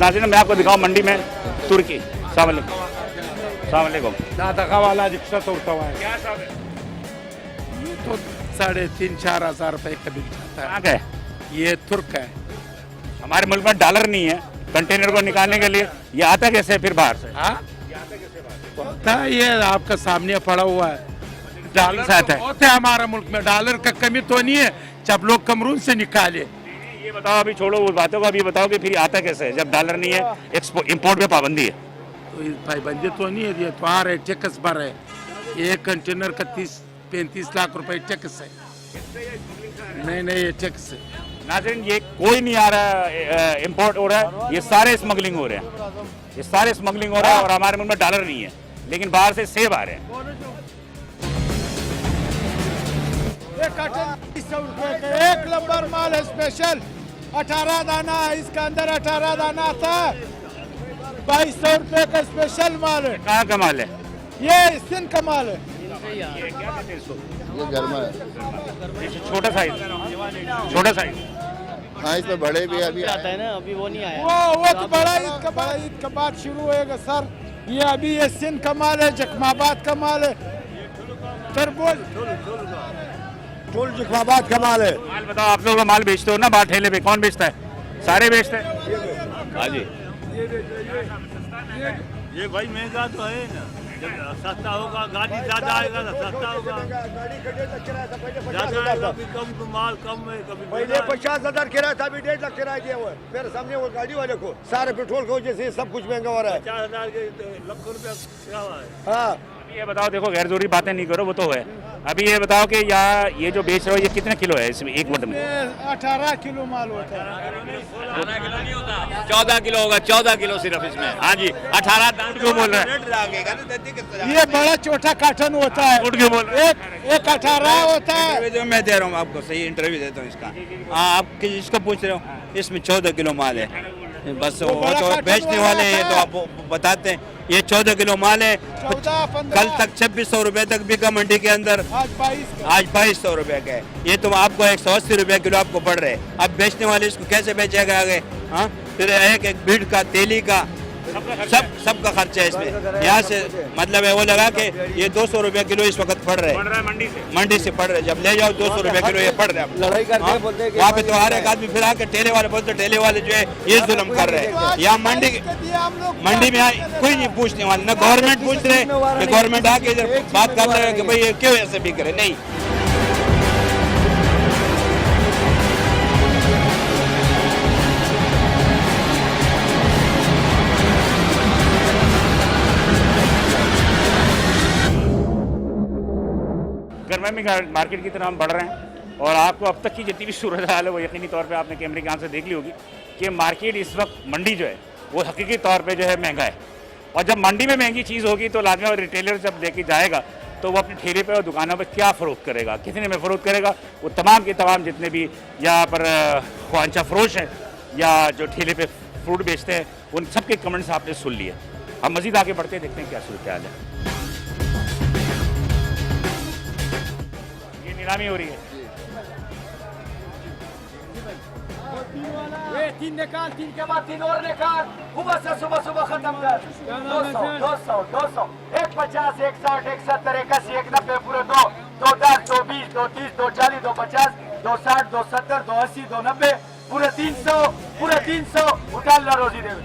नाज़रीन मैं आपको दिखाऊँ मंडी में तुर्की। सलाम वालेकुम। दादा वाला रिक्शा तोड़ता हुआ है, क्या साहब है? ये तो 3,500-4 हज़ार रुपए का बिक जाता कहाँ है। का है? ये तुर्क है। हमारे मुल्क में डॉलर नहीं है कंटेनर को निकालने के लिए, ये आता कैसे है फिर बाहर से? हाँ होता है, ये आपका सामने पड़ा हुआ है। डॉलर साथ तो है। बहुत है हमारे मुल्क में, डॉलर का कमी तो नहीं है जब लोग कमरून से निकाले। ये बताओ, अभी छोड़ो वो बातों को, अभी बताओ कि फिर आता कैसे है जब डॉलर नहीं है, एक्सपोर्ट इंपोर्ट पे पाबंदी है। तो भाईबंदी तो नहीं है, ये तो आ रहे टैक्स भर है। एक कंटेनर का 30-35 लाख रुपए टैक्स है। नहीं ये टैक्स है। नाज़रीन ये कोई नहीं आ रहा इंपोर्ट हो रहा है, ये सारे स्मगलिंग हो रहे हैं, ये सारे स्मगलिंग हो रहा है और हमारे मुल्क में डॉलर नहीं है लेकिन बाहर से सेब आ रहे हैं। एक नंबर माल है, स्पेशल 18 दाना है, इसके अंदर 18 दाना आता है। 2200 रुपए का स्पेशल माल है। कहाँ का माल है? ये सिंध का माल है। ये क्या देते हैं इसको? ये गर्मा है। ये छोटा साइज। हाँ इसमें बड़े भी अभी आता है ना, अभी वो नहीं आया। वो तो बड़ा ईद का बाद शुरू होएगा सर। ये अभी ये सिंध का माल है, जखमाबाद का माल है, तरबूज टोल जखमाबाद का माल है। माल बताओ, आप लोग माल बेचते हो ना बाहर ठेले पे, कौन बेचता है? सारे बेचते हैं। हाँ जी। ये भाई महंगा तो है ना, सस्ता होगा गाड़ी ज्यादा आएगा तो सस्ता होगा, ज्यादा आएगा कभी कम, माल कम है कभी। पहले 50,000 किराया था, अभी 1.5 लाख किराया दिया हुआ है। फिर सामने वो गाड़ी वाले को सारे पेट्रोल की वजह से सब कुछ महंगा हो रहा है। 50,000 के लाख रुपया क्या हुआ है। हाँ ये बताओ, देखो गैर जरूरी बातें नहीं करो, वो तो है। अभी ये बताओ कि यहाँ ये जो बेच रहे हो ये कितने किलो है इसमें एक वट में? 18 किलो माल होता है। 14 किलो होगा, 14 किलो सिर्फ इसमें। हाँ जी, 18 दाम क्यों बोल रहे हैं? ये बड़ा छोटा कार्टन होता है, झूठ क्यों बोल रहे हैं? एक 18 होता है। जो मैं दे रहा हूँ आपको सही इंटरव्यू देता हूँ इसका। हाँ आप किसको पूछ रहे हो? इसमें 14 किलो माल है, बस वो बड़ा तो कार्टन बेचने वाला वाले हैं है। तो आप बताते हैं। ये 14 किलो माल है। 14-15 कल तक 2600 रुपए तक बिका मंडी के अंदर, आज 22 का। आज 2200 रुपए का है। ये तो आपको 180 रुपए किलो आपको पड़ रहे हैं। अब बेचने वाले इसको कैसे बेचेगा आगे? हाँ फिर एक भीड़ का, तेली का, सबका खर्चा है इसमें। यहाँ से मतलब है वो लगा के ये 200 रुपए किलो इस वक्त पड़ रहे हैं मंडी से पड़ रहे हैं। जब ले जाओ 200 रुपए किलो ये पड़ रहे हैं। लड़ाई करते हैं, बोलते हैं कि वहाँ पे तो हर एक आदमी फिर आके ठेले वाले बोलते, ठेले वाले जो है ये जुल्म कर रहे हैं। यहाँ मंडी में कोई नहीं पूछने वाले, ना गवर्नमेंट पूछ रहे कि गवर्नमेंट आके इधर बात कर रहे हैं कि भाई ये क्यों ऐसे बिक रहे, नहीं। गर्मी में मार्केट की तरफ हम बढ़ रहे हैं और आपको अब तक की जितनी भी सूरत हाल है वो यकीनी तौर पे आपने कैमरे की आंख से देख ली होगी कि मार्केट इस वक्त मंडी जो है वो हकीकी तौर पे जो है महंगा है। और जब मंडी में महंगी चीज़ होगी तो लाजमी और रिटेलर जब लेके जाएगा तो वो अपने ठेले पे और दुकानों पे क्या फ़रोख्त करेगा, कितने में फ़रोख्त करेगा, वो तमाम के तमाम जितने भी यहाँ पर ख्वांचा फरोश हैं या जो ठेले पे फ्रूट बेचते हैं उन सब के कमेंट्स आपने सुन लिए। हम मज़ीद आगे बढ़ते देखते हैं क्या सूरत हाल है। नीलामी हो रही है। ये 3 निकाल, 3 के बाद 3 और निकाल, सुबह खत्म कर। 200 1 50 1 60 1 70 81 1 90 पूरे 2 2 10 2 20 2 30 2 40 2 50 2 60 2 70 2 80 2 90 पूरे 300 उठा ला रोजी देवे।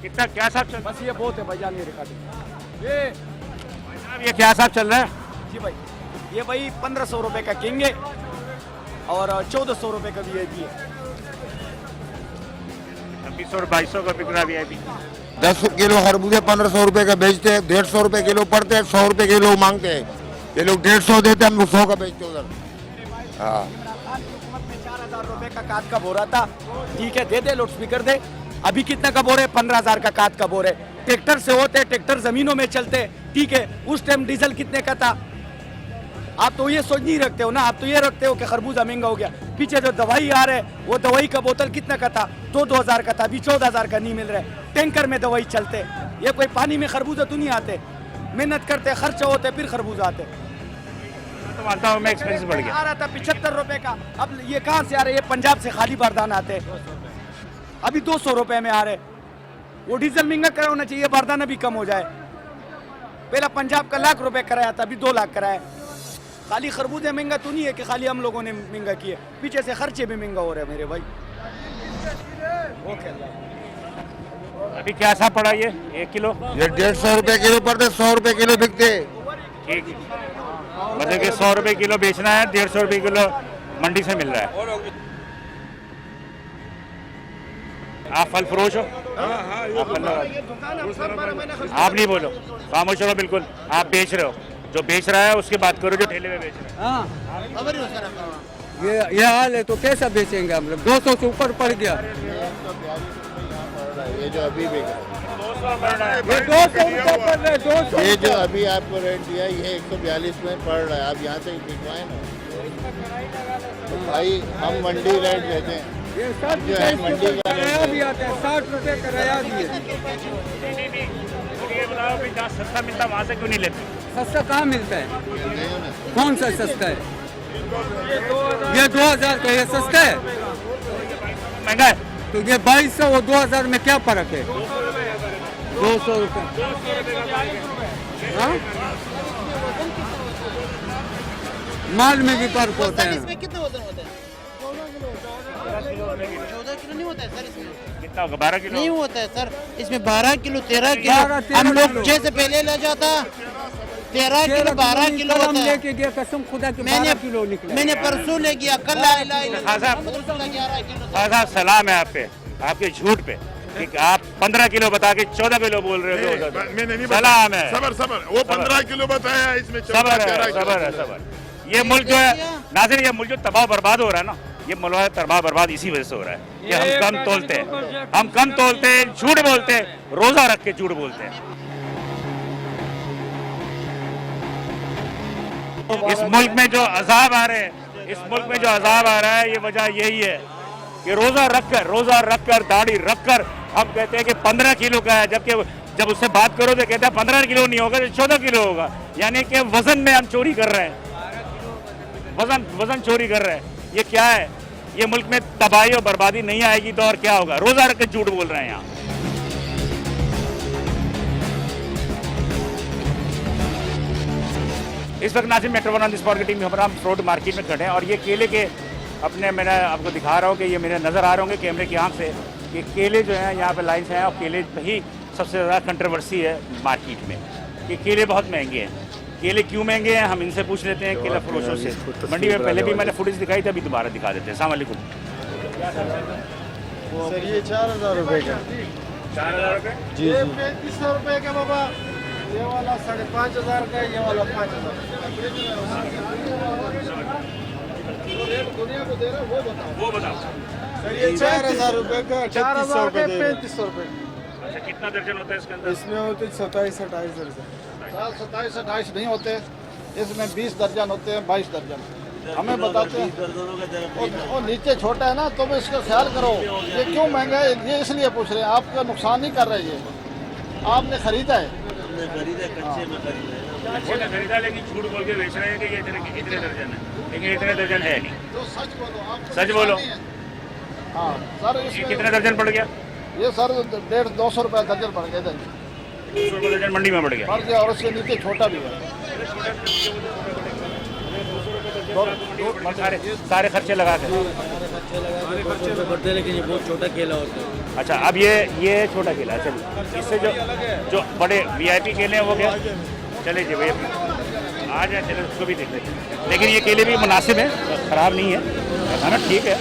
कितना क्या साहब चल? बस ये बहुत है भाईजान, ये रिकॉर्ड ये क्या साहब चल रहा है? जी भाई, ये भाई 1500 रुपए का किंग है और 1400 रुपए का वीआईपी है। 2600 और 2200 का बिक रहा वीआईपी। 10 किलो खरबूजे 1500 रुपए का बेचते हैं, 150 रुपए किलो पड़ते हैं, 100 रुपए किलो मांगते हैं। ये लोग 150 देते हैं, हम लोग 100 का बेचते हैं उधर। हाँ 4000 रुपए का काट का बोरा था, ठीक है दे दे, लाउड स्पीकर दे। अभी कितना का बोर है? 15,000 का काट का बोर है। ट्रैक्टर से होते, ट्रैक्टर जमीनों में चलते, ठीक है। उस टाइम डीजल कितने का था? आप तो ये सोच नहीं रखते हो ना, आप तो ये रखते हो कि खरबूजा महंगा हो गया। पीछे जो दवाई आ रहा है वो दवाई का बोतल कितना का था? 2,000 का था, अभी 14,000 का नहीं मिल रहा है। टैंकर में दवाई चलते, ये कोई पानी में खरबूजा तो नहीं आते। मेहनत करते, खर्चा होते, फिर खरबूजा आते। तो मानता हूँ मैं एक्सपेंस बढ़ गया। आ रहा था 75 रुपए का, अब ये कहाँ से आ रहे? ये पंजाब से खाली बारदान आते, अभी 200 रुपए में आ रहे। वो डीजल महंगा करा होना चाहिए, बारदाना भी कम हो जाए। पहला पंजाब का ₹1,00,000 कराया था, अभी 2 लाख कराया। खाली खरबूजे महंगा तो नहीं है कि खाली हम लोगों ने महंगा किए, पीछे से खर्चे भी महंगा हो रहे हैं मेरे भाई। ओके अभी क्या ऐसा पड़ा ये 1 किलो? ये 150 रुपए किलो पड़ते, 100 रुपए किलो बिकते। ठीक, मतलब कि 100 रुपए किलो बेचना है, 150 रुपए किलो मंडी से मिल रहा है। आप फल फरोश हो? आप नहीं बोलो, खामोश रहो बिल्कुल। आप बेच रहे हो, जो बेच रहा है उसकी बात करो, जो ठेले में बेच रहा है। ये हाल है तो कैसा बेचेंगे हम लोग? 200 से ऊपर पड़ गया। ये जो अभी बिक रहा ये 200 रुपये पड़ रहा है, 200। है, ये जो अभी आपको रेट दिया ये 142 में पड़ रहा है। आप यहाँ से बिकवाए ना, तो भाई हम मंडी रेट देते हैं। ये 60 जो है मंडी का किराया भी आता है, 60 रुपये किराया भी है। ये बताओ कि जहाँ सस्ता मिलता वहाँ से क्यों नहीं लेते? सस्ता कहाँ मिलता है? कौन सा सस्ता है? ये 2000 का ये सस्ता है, महंगा है। तो ये 2200 वो 2000 में क्या फर्क है? 200 रुपये। हाँ? माल में भी फर्क होता है। कितने वजन होता है? 14 किलो नहीं होता है सर इसमें। कितना होगा? 12 किलो नहीं होता है सर इसमें, 12 किलो 13 किलो 12 हम लोग किलो। जैसे पहले ले जाता 13 किलो 12 किलो हम होता है। लेके गया, कसम खुदा के 12 किलो निकला। मैंने परसों ले गया, कल ला ला हाँ साहब, 11 किलो। हाँ साहब, सलाम है आप पे, आपके झूठ पे कि आप 15 किलो बता के 14 किलो बोल रहे हो। मैंने नहीं सलाम है, सबर सबर, वो 15 किलो बताया, इसमें सबर है, सबर है, सबर। ये मुल्क जो है नाज़रीन, ये मुल्क जो तबाह बर्बाद हो रहा है ना, ये मुल्क तबाह बर्बाद इसी वजह से हो रहा है कि हम कम तोलते हैं, हम कम तोलते हैं, झूठ बोलते हैं, रोजा रख के झूठ बोलते हैं। इस मुल्क में जो अजाब आ रहे हैं, इस मुल्क में जो अजाब आ रहा है, ये वजह यही है कि रोजा रखकर दाढ़ी रखकर हम कहते हैं कि 15 किलो का है, जबकि जब उससे बात करो तो कहते हैं 15 किलो नहीं होगा, 14 किलो होगा। यानी कि वजन में हम चोरी कर रहे हैं, वजन चोरी कर रहे हैं। ये क्या है? ये मुल्क में तबाही और बर्बादी नहीं आएगी तो और क्या होगा? रोजा रख के झूठ बोल रहे हैं यहाँ। इस वक्त नासिर मेट्रो वन स्पॉट की टीम हम फ्रूट मार्केट में खड़े हैं और ये केले के अपने, मैंने आपको दिखा रहा हूँ कि ये मेरे नज़र आ रहे होंगे कैमरे की आंख से, कि केले जो हैं यहाँ पे लाइन से हैं और केले ही सबसे ज़्यादा कंट्रोवर्सी है मार्केट में कि केले बहुत महंगे हैं। केले क्यों महंगे हैं हम इनसे पूछ लेते हैं, केला फरोशों से। मंडी में पहले भी मैंने फुटेज दिखाई थी, अभी दोबारा दिखा देते हैं। अस्सलाम वालेकुम। सर ये 4000 रुपए का। 4000 रुपये जी 3500 रुपए का बाबा, ये वाला 5500 का, ये वाला 5000। दुनिया को दे रहा वो बताओ। सर ये 4000 रुपए का, 4000 रुपए 3500 रुपए। अच्छा, कितना दर्जन होता है इसके अंदर? इसमें होते 27-28 दर्जन। 27-28 नहीं होते, इसमें 20 दर्जन होते हैं, 22 दर्जन। हमें बताते हैं और नीचे छोटा है ना, तो भी इसका ख्याल करो। ये क्यों महंगा है, ये इसलिए पूछ रहे हैं, आपका नुकसान नहीं कर रहे हैं। आपने खरीदा है, खरीदा, लेकिन झूठ बोल के बेच रहे हैं कि ये इतने दर्जन है, लेकिन इतने दर्जन है नहीं। तो सच बोलो, आप सच बोलो। हाँ सर, ये इसमें कितने दर्जन पड़ गया? ये सर 150-200 रुपये दर्जन पड़ गए, 200 रुपये दर्जन मंडी में पड़ गया। पड़ गया, और उसके नीचे छोटा भी है। सारे खर्चे लगा के। बढ़ते, लेकिन ये बहुत छोटा केला होता है। अच्छा, अब ये छोटा केला है। चलिए, इससे जो बड़े VIP केले हैं वो क्या? चले जी भैया, आ जाए, चले उसको भी देख लेते हैं। लेकिन ये केले भी मुनासिब हैं, ख़राब नहीं है, खाना ठीक है।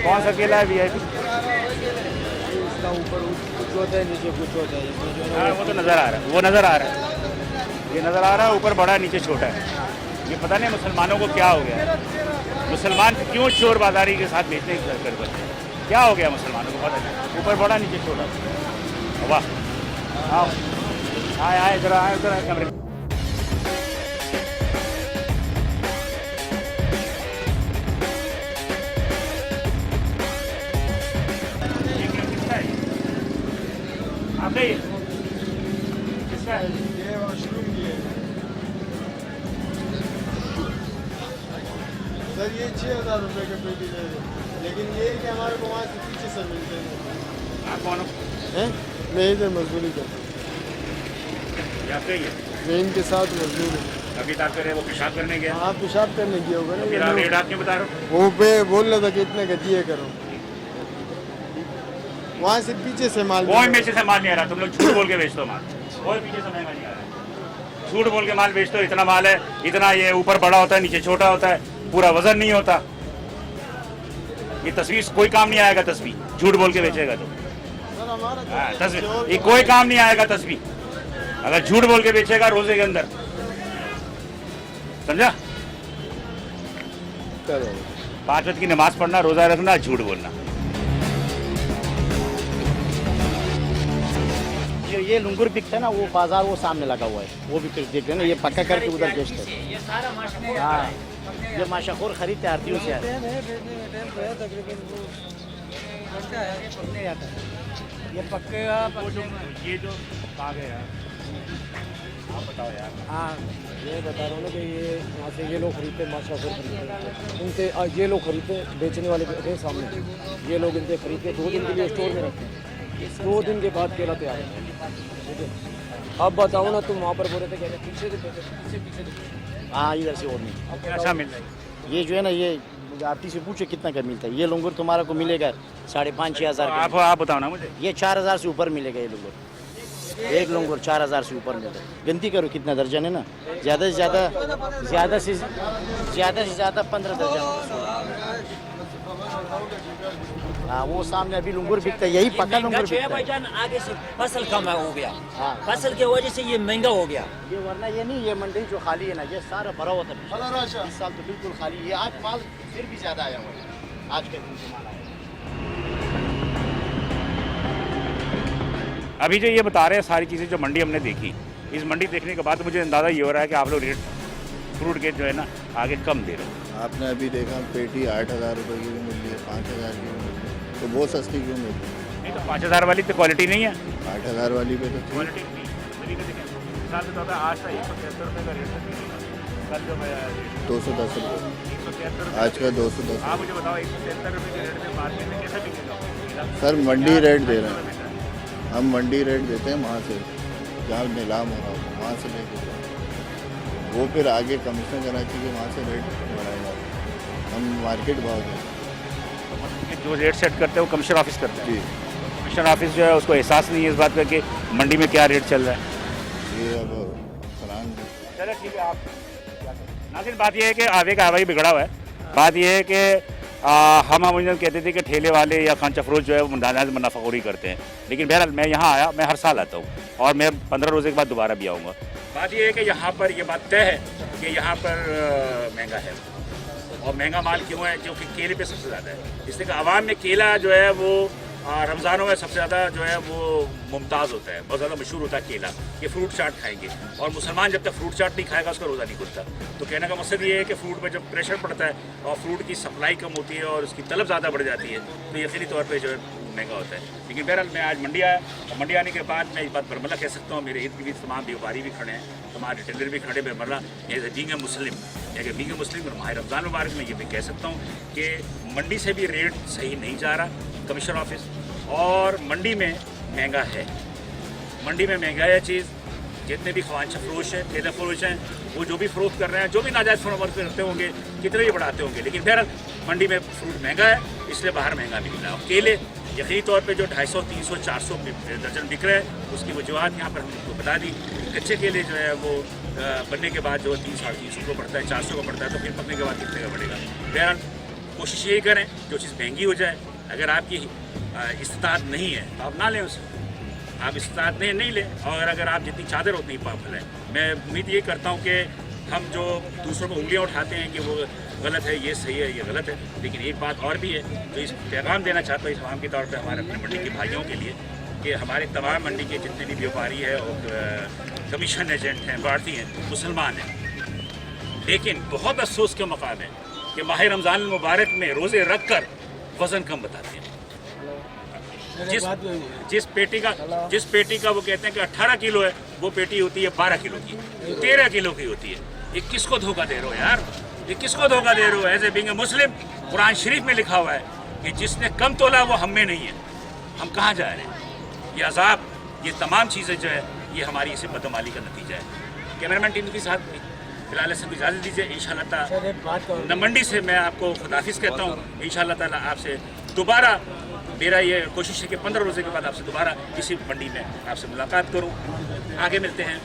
कौन सा केला है VIP? इसका ऊपर कुछ होता है, नीचे कुछ होता है। हाँ, वो तो नज़र आ रहा है, वो नज़र आ रहा है, ये नज़र आ रहा है, ऊपर बड़ा नीचे छोटा है। ये पता नहीं मुसलमानों को क्या हो गया है, मुसलमान क्यों चोर बाजारी के साथ बेचने की कर क्या हो गया मुसलमानों को? पता नहीं, ऊपर बड़ा नीचे छोटा। वाह, आओ, आए इधर, कैमरे। आपने किसका है? ये मशरूम की है सर, ये 6000 रुपए का पेटी ले रहे हैं। लेकिन ये कि हमारे को वहाँ से पीछे से मिलते हैं। आप कौन हो? मैं इधर मजदूरी करता हूँ, ये आपका ही है? मैं इनके साथ मजदूर हूँ। अभी तक करे वो पेशाब करने गया, आप पेशाब करने गए होगा फिर ना, आप रेट आप क्यों बता रहे हो? वो पे बोल रहा था कि इतने का दिए करो, वहाँ से पीछे से माल कोई पीछे से माल नहीं आ रहा, तुम लोग झूठ बोल के बेच दो माल, कोई पीछे से महंगा नहीं आ रहा, झूठ बोल के माल बेच दो। इतना माल है, इतना ये ऊपर बड़ा होता है नीचे छोटा होता है, पूरा वजन नहीं होता। ये तस्वीर कोई काम नहीं आएगा, तस्वीर झूठ बोल के बेचेगा तो तस्वीर ये कोई काम नहीं आएगा। तस्वीर अगर झूठ बोल के बेचेगा रोजे के अंदर, समझा? 5 वक्त की नमाज पढ़ना, रोजा रखना, झूठ बोलना। ये लुंगुर बिकता है ना, वो बाजार वो सामने लगा हुआ है, वो भी फिर देख रहे ना, ये पक्का करके उधर बेचते हैं। हाँ, ये माशाखोर खरीदते आरतीयों से आते हैं। ये पक्के ये जो आ गया, आप बताओ यार। हाँ, ये बता रहा हूँ ना कि ये यहाँ से ये लोग खरीदते हैं, माशाखोर खरीदते हैं इनसे, ये लोग खरीदते हैं, बेचने वाले के सामने ये लोग इनसे खरीदते 2 दिन के लिए स्टोर में रखते हैं, 2 दिन के बाद केला तैयार है। ठीक है, अब बताओ ना, तुम वहाँ पर बोल रहे थे कहते पीछे से हाँ, इधर से और नहीं। अच्छा मिल रहा है। ये जो है ना, ये आरती से पूछे कितना का मिलता है। ये लुंगुर तुम्हारा को मिलेगा 5,500-6 हज़ार का। आप बताओ ना मुझे। ये 4,000 से ऊपर मिलेगा। ये लुंगुर, एक लुंगुर 4,000 से ऊपर मिलेगा। गिनती करो कितना दर्जन है ना, ज़्यादा से ज़्यादा 15 दर्जन। हाँ, वो सामने अभी लुंगुर बिकता है, यही पक्का लुंगुर बिकता है। भाईजान आगे से फसल कम हो गया, हाँ, फसल की वजह से ये महंगा हो गया। ये वरना ये नहीं, ये मंडी जो खाली है ना, ये सारा भरा हुआ था। इस साल तो बिल्कुल खाली है। आज माल फिर भी ज़्यादा आया हुआ है, आज के दिन से माल आया। अभी जो ये बता रहे हैं सारी चीज़ें जो मंडी हमने देखी, इस मंडी देखने के बाद मुझे अंदाज़ा ये हो रहा है कि आप लोग रेट फ्रूट के जो है ना आगे कम दे रहे हो। आपने अभी देखा पेटी 8,000 रुपये की भी मिल रही है, 5,000 की भी मिल रही है, तो बहुत सस्ती क्यों मिल रही है? नहीं तो 5,000 वाली तो क्वालिटी नहीं है। 8,000 वाली पे तो क्वालिटी नहीं, साल में तो आज था 173 रुपये का रेट था, कल जो 210 रुपये, 173 आज का 210। आप मुझे बताओ 173 रुपये के रेट में मार्केट में कैसे बिकेगा? सर मंडी रेट दे रहे हैं हम, मंडी रेट देते हैं वहाँ से, जहाँ नीलाम हो रहा हो वहाँ से लेके वो फिर आगे कमीशन करना चाहिए, वहाँ से रेट बढ़ाएगा। हम मार्केट भाव दें, जो रेट सेट करते हैं वो कमिश्नर ऑफिस करते हैं। जी कमिश्नर ऑफिस जो है उसको एहसास नहीं है इस बात का कि मंडी में क्या रेट चल रहा है। ये अब फरान चलो ठीक है। आप नाज़रीन, बात यह है कि आगे का हवाई बिगड़ा हुआ है। बात यह है कि हम कहते थे कि ठेले वाले या खान चफरोज जो है वो मुनाफाखोरी करते हैं, लेकिन बहरहाल मैं यहाँ आया, मैं हर साल आता हूँ और मैं 15 रोज़े के बाद दोबारा भी आऊँगा। बात यह है कि यहाँ पर ये बात तय है कि यहाँ पर महंगा है, और महंगा माल क्यों है? क्योंकि केले पे सबसे ज़्यादा है। इसलिए कि आवाम में केला जो है वो रमज़ानों में सबसे ज़्यादा जो है वो मुमताज़ होता है, बहुत ज़्यादा मशहूर होता है केला। ये फ्रूट चाट खाएंगे, और मुसलमान जब तक फ्रूट चाट नहीं खाएगा उसका रोज़ा नहीं खुलता। तो कहने का मकसद ये है कि फ्रूट पर जब प्रेशर पड़ता है और फ्रूट की सप्लाई कम होती है और उसकी तलब ज़्यादा बढ़ जाती है, तो यकीनी तौर पर जो है महंगा होता है। लेकिन बहरहाल मैं आज मंडी आया, और मंडी आने के बाद मैं इस बात बरमला कह सकता हूँ, मेरे इर्द गिर्द तमाम व्यापारी भी खड़े हैं, तमाम रिटेलर भी खड़े बरमला एज ए बीइंग ए मुस्लिम, और माह रमज़ान मुबारक में ये भी कह सकता हूँ कि मंडी से भी रेट सही नहीं जा रहा कमिश्नर ऑफिस, और मंडी में महंगा है। मंडी में महंगा है चीज़। जितने भी ख्वांचा फरोश हैं, ठेला फरोश हैं, वो जो भी फ़रोख्त कर रहे हैं, जो भी नाजायज़ फरोख्त करते होंगे, कितने भी बढ़ाते होंगे, लेकिन बहरहाल मंडी में फ्रूट महंगा है, इसलिए बाहर महंगा मिल रहा है। और केले यकीनी तौर पे जो 250, 300, 400 दर्जन बिक रहे हैं, उसकी वजूहत यहाँ पर हमको बता दी। कच्चे केले जो है वो बनने के बाद जो 300, 350 को पड़ता है, 400 को पड़ता है, तो फिर पकने के बाद कितने का बढ़ेगा? बहरहाल कोशिश यही करें जो चीज़ महंगी हो जाए। अगर आपकी इस्तात नहीं है तो आप ना लें उसे, आप इस्तात नहीं लें, और अगर आप जितनी चादर उतनी पापल है। मैं उम्मीद ये करता हूँ कि हम जो दूसरों को उंगलियाँ उठाते हैं कि वो गलत है, ये सही है, ये गलत है, लेकिन एक बात और भी है जो इस पैगाम देना चाहता हूँ इस आवाम के तौर पे हमारे अपने मंडी के भाइयों के लिए, कि हमारे तमाम मंडी के जितने भी व्यापारी है और कमीशन एजेंट हैं, बाढ़ती हैं, मुसलमान हैं, लेकिन बहुत अफसोस के मकाम है कि माह रमज़ान मुबारक में रोज़े रख कर वज़न कम बताते हैं। जिस पेटी का वो कहते हैं कि 18 किलो है, वो पेटी होती है 12 किलो की, 13 किलो की होती है। ये किसको धोखा दे रहे हो यार? ये किसको धोखा दे रहे हो? एज ए बीइंग ए मुस्लिम, कुरान शरीफ में लिखा हुआ है कि जिसने कम तोला वो हम में नहीं है, हम कहाँ जा रहे हैं। ये अजाब, ये तमाम चीज़ें जो है ये हमारी इसी बदमाली का नतीजा है। कैमरामैन टीम के साथ फिलहाल ऐसे को इजाज़त दीजिए। इंशाअल्लाह ताला नमंडी से मैं आपको खुदाफिज कहता हूँ। इंशाअल्लाह ताला आपसे दोबारा मेरा ये कोशिश है कि 15 रोज़े के बाद आपसे दोबारा इसी मंडी में आपसे मुलाकात करूँ। आगे मिलते हैं।